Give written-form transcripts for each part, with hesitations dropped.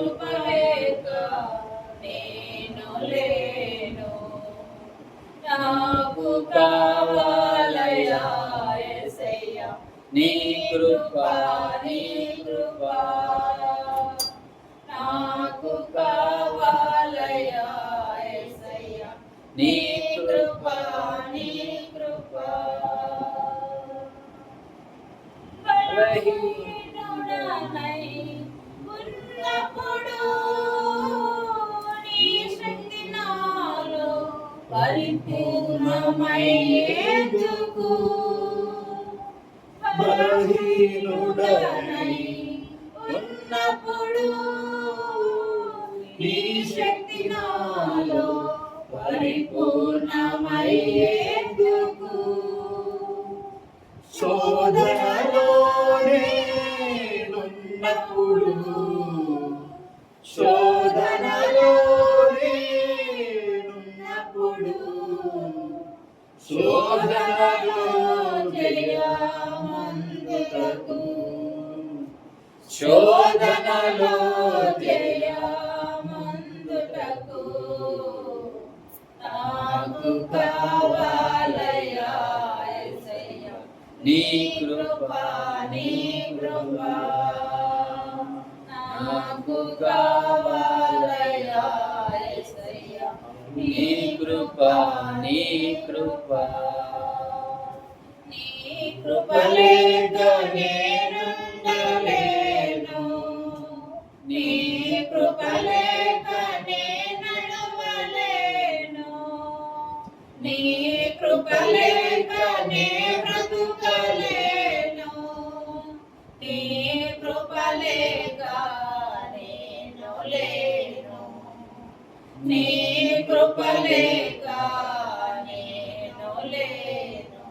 కృప లేక నేను లేను. నాకు కావాలయా యేసయ్యా నీ కృప, నీ కృప. నాకు కావాలయా యేసయ్యా నీ కృప, నీ కృప. బలహీనుడనై ఉన్నప్పుడు నీ శక్తి నాలో పరిపూర్ణమయ్యేందుకు. బలహీనుడనై ఉన్నప్పుడు నీ శక్తి నాలో పరిపూర్ణమయ్యేందుకు. శోధనలో నేనున్నప్పుడు, శోధనలో నేనున్నప్పుడు, శోధనలో జయమందుటకు, శోధనలో జయమందుటకు నాకు కావాలయా యేసయ్యా నీ కృప, నీ కృప. నాకు కావాలయా యేసయ్యా నీ కృప, నీ కృప. నీ కృప లేక నేనుండలేను, నీ కృప లేక నేను నడవలేను, నీ కృప లేక నే బ్రతుకలేను, నీ కృప లేక నేను లేను, నీ కృప లేక నేను లేను.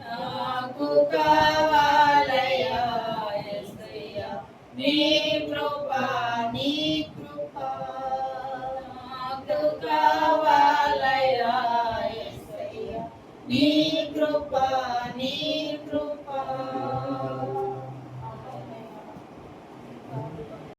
నాకు కావాలయా యేసయ్యా నీ కృప, నీ కృప. నాకు కావాలయా యేసయ్యా నీ కృప, నీ కృప.